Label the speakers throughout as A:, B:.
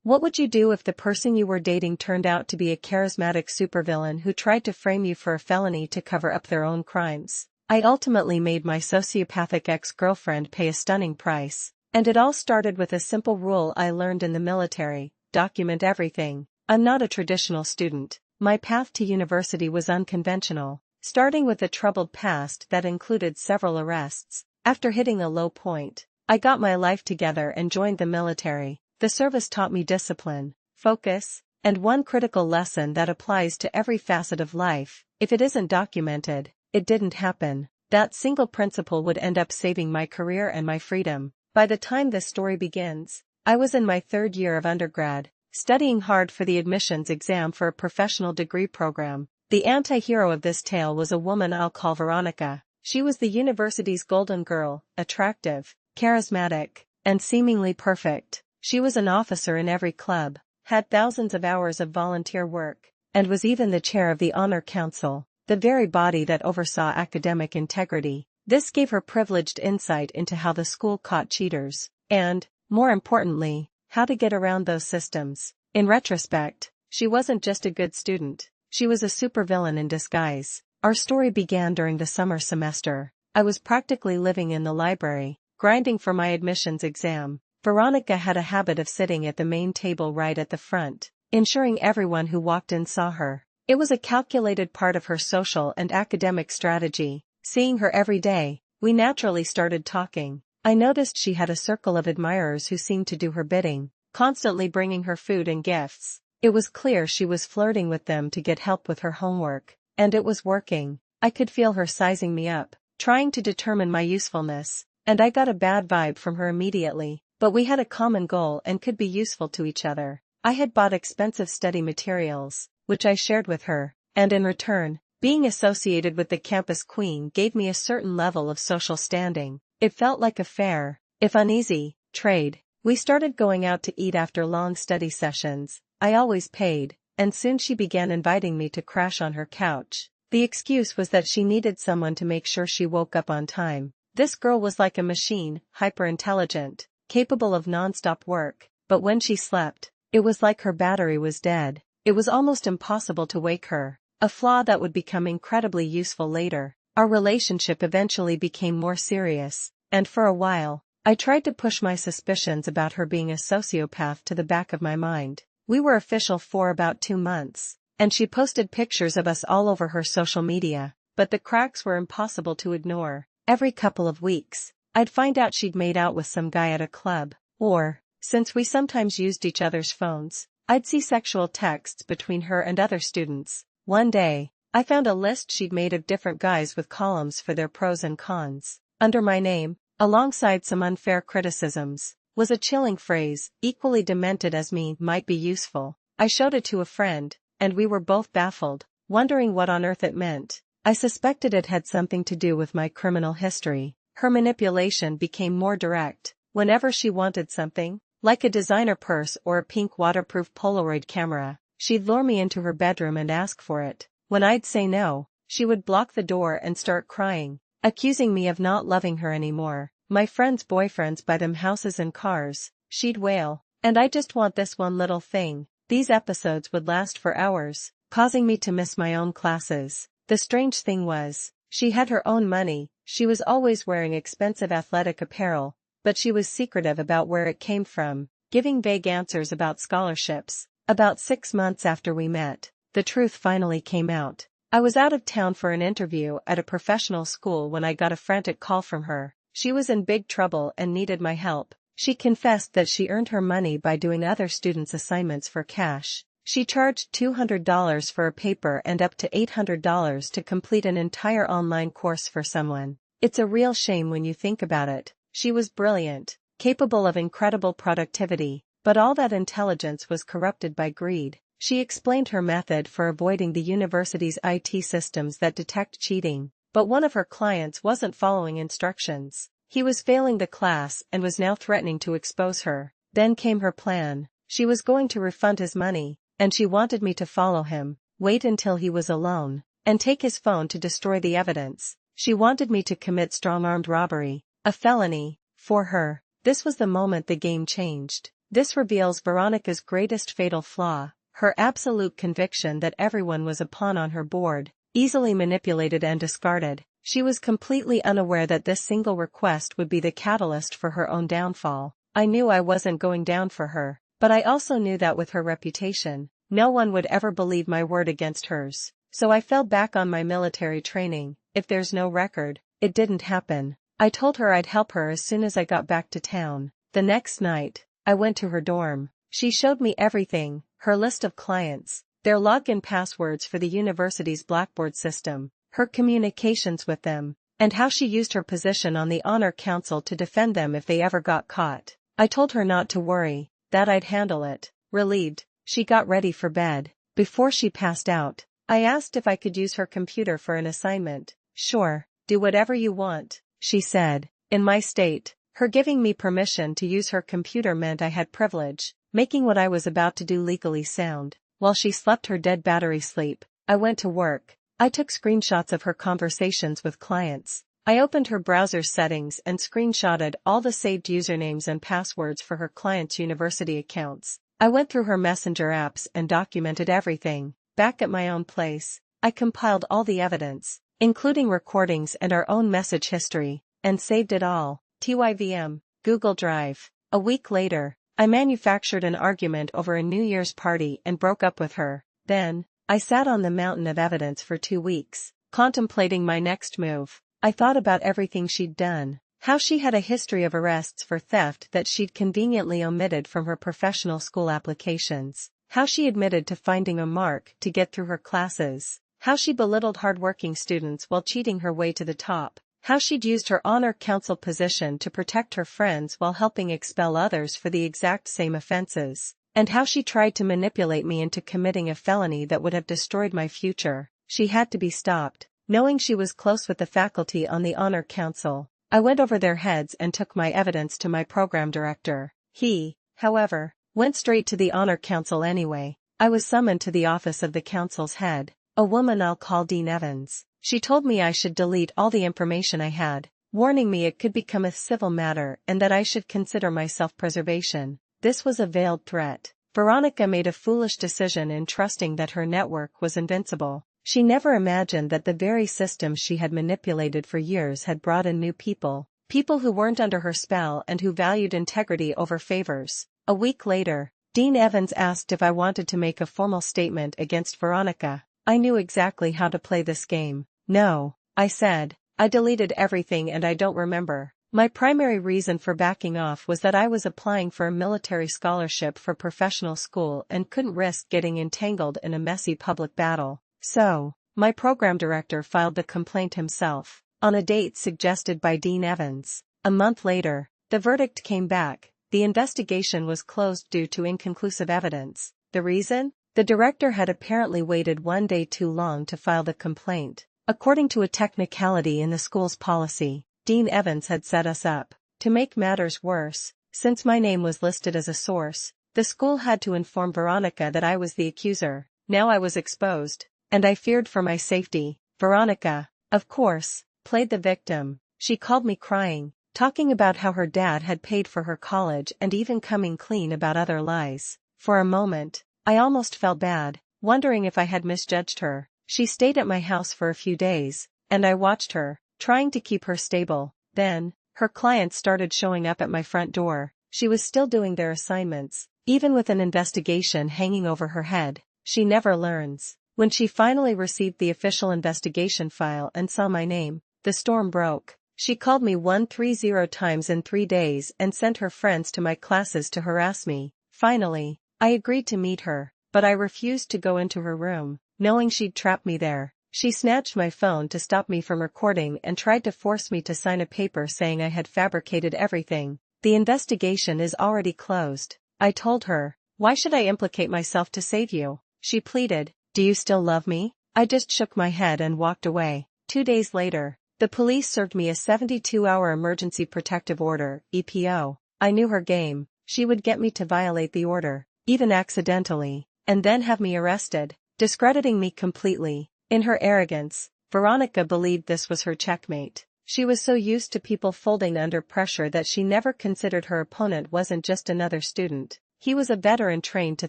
A: What would you do if the person you were dating turned out to be a charismatic supervillain who tried to frame you for a felony to cover up their own crimes? I ultimately made my sociopathic ex-girlfriend pay a stunning price. And it all started with a simple rule I learned in the military: document everything. I'm not a traditional student. My path to university was unconventional, starting with a troubled past that included several arrests. After hitting a low point, I got my life together and joined the military. The service taught me discipline, focus, and one critical lesson that applies to every facet of life: if it isn't documented, it didn't happen. That single principle would end up saving my career and my freedom. By the time this story begins, I was in my third year of undergrad, studying hard for the admissions exam for a professional degree program. The anti-hero of this tale was a woman I'll call Veronica. She was the university's golden girl, attractive, charismatic, and seemingly perfect. She was an officer in every club, had thousands of hours of volunteer work, and was even the chair of the Honor Council, the very body that oversaw academic integrity. This gave her privileged insight into how the school caught cheaters, and, more importantly, how to get around those systems. In retrospect, she wasn't just a good student, she was a supervillain in disguise. Our story began during the summer semester. I was practically living in the library, grinding for my admissions exam. Veronica had a habit of sitting at the main table right at the front, ensuring everyone who walked in saw her. It was a calculated part of her social and academic strategy. Seeing her every day, we naturally started talking. I noticed she had a circle of admirers who seemed to do her bidding, constantly bringing her food and gifts. It was clear she was flirting with them to get help with her homework, and it was working. I could feel her sizing me up, trying to determine my usefulness, and I got a bad vibe from her immediately. But we had a common goal and could be useful to each other. I had bought expensive study materials, which I shared with her, and in return, being associated with the campus queen gave me a certain level of social standing. It felt like a fair, if uneasy, trade. We started going out to eat after long study sessions. I always paid, and soon she began inviting me to crash on her couch. The excuse was that she needed someone to make sure she woke up on time. This girl was like a machine, hyper-intelligent, capable of non-stop work, but when she slept, it was like her battery was dead. It was almost impossible to wake her, a flaw that would become incredibly useful later. Our relationship eventually became more serious, and for a while, I tried to push my suspicions about her being a sociopath to the back of my mind. We were official for about 2 months, and she posted pictures of us all over her social media, but the cracks were impossible to ignore. Every couple of weeks, I'd find out she'd made out with some guy at a club, or, since we sometimes used each other's phones, I'd see sexual texts between her and other students. One day, I found a list she'd made of different guys with columns for their pros and cons. Under my name, alongside some unfair criticisms, was a chilling phrase: equally demented as me might be useful. I showed it to a friend, and we were both baffled, wondering what on earth it meant. I suspected it had something to do with my criminal history. Her manipulation became more direct. Whenever she wanted something, like a designer purse or a pink waterproof Polaroid camera, she'd lure me into her bedroom and ask for it. When I'd say no, she would block the door and start crying, accusing me of not loving her anymore. My friends' boyfriends buy them houses and cars, she'd wail, and I just want this one little thing. These episodes would last for hours, causing me to miss my own classes. The strange thing was, she had her own money, she was always wearing expensive athletic apparel, but she was secretive about where it came from, giving vague answers about scholarships. About 6 months after we met, the truth finally came out. I was out of town for an interview at a professional school when I got a frantic call from her. She was in big trouble and needed my help. She confessed that she earned her money by doing other students' assignments for cash. She charged $200 for a paper and up to $800 to complete an entire online course for someone. It's a real shame when you think about it. She was brilliant, capable of incredible productivity, but all that intelligence was corrupted by greed. She explained her method for avoiding the university's IT systems that detect cheating, but one of her clients wasn't following instructions. He was failing the class and was now threatening to expose her. Then came her plan. She was going to refund his money, and she wanted me to follow him, wait until he was alone, and take his phone to destroy the evidence. She wanted me to commit strong-armed robbery, a felony. For her, this was the moment the game changed. This reveals Veronica's greatest fatal flaw, her absolute conviction that everyone was a pawn on her board, easily manipulated and discarded. She was completely unaware that this single request would be the catalyst for her own downfall. I knew I wasn't going down for her, but I also knew that with her reputation, no one would ever believe my word against hers. So I fell back on my military training. If there's no record, it didn't happen. I told her I'd help her as soon as I got back to town. The next night, I went to her dorm. She showed me everything, her list of clients, their login passwords for the university's Blackboard system, her communications with them, and how she used her position on the honor council to defend them if they ever got caught. I told her not to worry, that I'd handle it. Relieved, she got ready for bed. Before she passed out, I asked if I could use her computer for an assignment. Sure, do whatever you want, she said. In my state, her giving me permission to use her computer meant I had privilege, making what I was about to do legally sound. While she slept her dead battery sleep, I went to work. I took screenshots of her conversations with clients. I opened her browser settings and screenshotted all the saved usernames and passwords for her clients' university accounts. I went through her messenger apps and documented everything. Back at my own place, I compiled all the evidence, including recordings and our own message history, and saved it all. TYVM, Google Drive. A week later, I manufactured an argument over a New Year's party and broke up with her. Then, I sat on the mountain of evidence for 2 weeks, contemplating my next move. I thought about everything she'd done, how she had a history of arrests for theft that she'd conveniently omitted from her professional school applications, how she admitted to finding a mark to get through her classes, how she belittled hardworking students while cheating her way to the top, how she'd used her honor council position to protect her friends while helping expel others for the exact same offenses, and how she tried to manipulate me into committing a felony that would have destroyed my future. She had to be stopped. Knowing she was close with the faculty on the honor council, I went over their heads and took my evidence to my program director. He, however, went straight to the honor council anyway. I was summoned to the office of the council's head, a woman I'll call Dean Evans. She told me I should delete all the information I had, warning me it could become a civil matter and that I should consider my self-preservation. This was a veiled threat. Veronica made a foolish decision in trusting that her network was invincible. She never imagined that the very system she had manipulated for years had brought in new people who weren't under her spell and who valued integrity over favors. A week later, Dean Evans asked if I wanted to make a formal statement against Veronica. I knew exactly how to play this game. No, I said. I deleted everything and I don't remember. My primary reason for backing off was that I was applying for a military scholarship for professional school and couldn't risk getting entangled in a messy public battle. So, my program director filed the complaint himself, on a date suggested by Dean Evans. A month later, the verdict came back. The investigation was closed due to inconclusive evidence. The reason? The director had apparently waited 1 day too long to file the complaint. According to a technicality in the school's policy, Dean Evans had set us up. To make matters worse, since my name was listed as a source, the school had to inform Veronica that I was the accuser. Now I was exposed, and I feared for my safety. Veronica, of course, played the victim. She called me crying, talking about how her dad had paid for her college and even coming clean about other lies. For a moment, I almost felt bad, wondering if I had misjudged her. She stayed at my house for a few days, and I watched her, trying to keep her stable. Then, her clients started showing up at my front door. She was still doing their assignments, even with an investigation hanging over her head. She never learns. When she finally received the official investigation file and saw my name, the storm broke. She called me 130 times in 3 days and sent her friends to my classes to harass me. Finally, I agreed to meet her, but I refused to go into her room, knowing she'd trap me there. She snatched my phone to stop me from recording and tried to force me to sign a paper saying I had fabricated everything. The investigation is already closed. I told her, why should I implicate myself to save you? She pleaded, do you still love me? I just shook my head and walked away. 2 days later, the police served me a 72-hour emergency protective order, EPO. I knew her game. She would get me to violate the order, even accidentally, and then have me arrested, discrediting me completely. In her arrogance, Veronica believed this was her checkmate. She was so used to people folding under pressure that she never considered her opponent wasn't just another student. He was a veteran trained to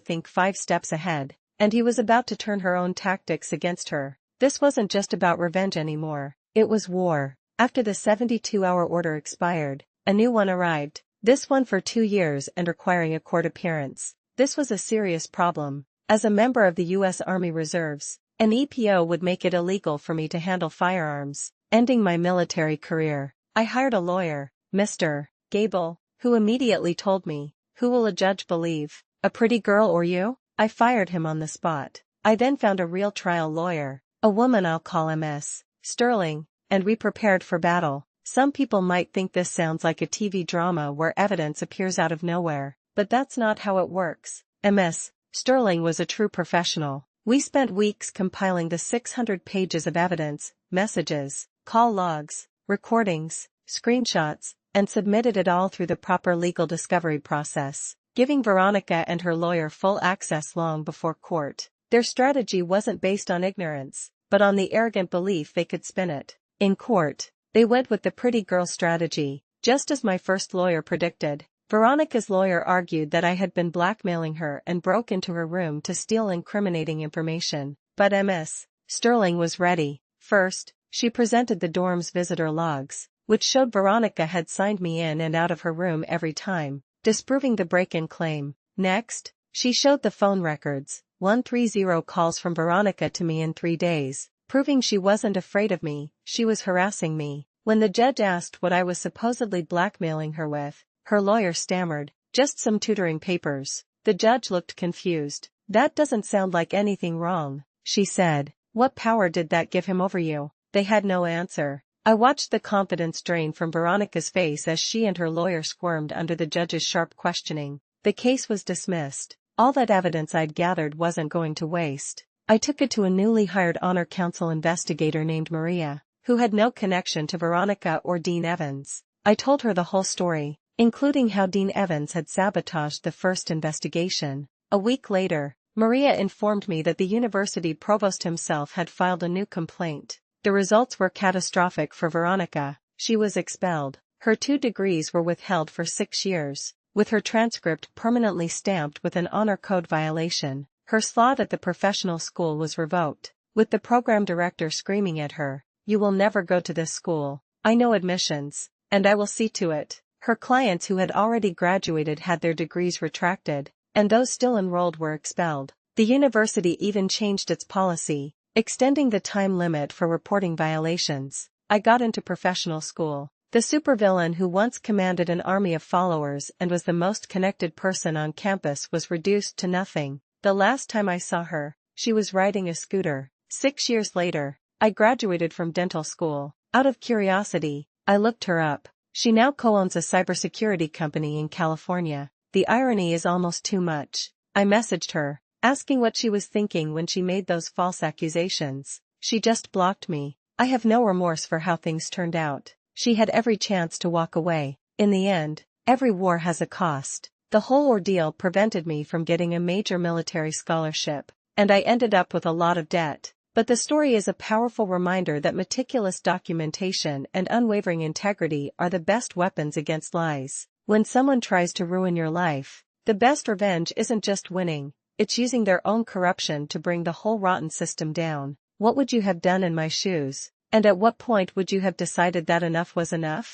A: think 5 steps ahead, and he was about to turn her own tactics against her. This wasn't just about revenge anymore. It was war. After the 72-hour order expired, a new one arrived, this one for 2 years and requiring a court appearance. This was a serious problem. As a member of the U.S. Army Reserves, an EPO would make it illegal for me to handle firearms, ending my military career. I hired a lawyer, Mr. Gable, who immediately told me, "Who will a judge believe, a pretty girl or you?" I fired him on the spot. I then found a real trial lawyer, a woman I'll call Ms. Sterling, and we prepared for battle. Some people might think this sounds like a TV drama where evidence appears out of nowhere, but that's not how it works. Ms. Sterling was a true professional. We spent weeks compiling the 600 pages of evidence, messages, call logs, recordings, screenshots, and submitted it all through the proper legal discovery process, giving Veronica and her lawyer full access long before court. Their strategy wasn't based on ignorance, but on the arrogant belief they could spin it. In court, they went with the pretty girl strategy, just as my first lawyer predicted. Veronica's lawyer argued that I had been blackmailing her and broke into her room to steal incriminating information. But Ms. Sterling was ready. First, she presented the dorm's visitor logs, which showed Veronica had signed me in and out of her room every time, disproving the break-in claim. Next, she showed the phone records, 130 calls from Veronica to me in 3 days, proving she wasn't afraid of me, she was harassing me. When the judge asked what I was supposedly blackmailing her with, her lawyer stammered, "Just some tutoring papers." The judge looked confused. "That doesn't sound like anything wrong," she said. "What power did that give him over you?" They had no answer. I watched the confidence drain from Veronica's face as she and her lawyer squirmed under the judge's sharp questioning. The case was dismissed. All that evidence I'd gathered wasn't going to waste. I took it to a newly hired Honor Council investigator named Maria, who had no connection to Veronica or Dean Evans. I told her the whole story, including how Dean Evans had sabotaged the first investigation. A week later, Maria informed me that the university provost himself had filed a new complaint. The results were catastrophic for Veronica. She was expelled. Her 2 degrees were withheld for 6 years, with her transcript permanently stamped with an honor code violation. Her slot at the professional school was revoked, with the program director screaming at her, "You will never go to this school. I know admissions, and I will see to it." Her clients who had already graduated had their degrees retracted, and those still enrolled were expelled. The university even changed its policy, extending the time limit for reporting violations. I got into professional school. The supervillain who once commanded an army of followers and was the most connected person on campus was reduced to nothing. The last time I saw her, she was riding a scooter. 6 years later, I graduated from dental school. Out of curiosity, I looked her up. She now co-owns a cybersecurity company in California. The irony is almost too much. I messaged her, asking what she was thinking when she made those false accusations. She just blocked me. I have no remorse for how things turned out. She had every chance to walk away. In the end, every war has a cost. The whole ordeal prevented me from getting a major military scholarship, and I ended up with a lot of debt. But the story is a powerful reminder that meticulous documentation and unwavering integrity are the best weapons against lies. When someone tries to ruin your life, the best revenge isn't just winning, it's using their own corruption to bring the whole rotten system down. What would you have done in my shoes? And at what point would you have decided that enough was enough?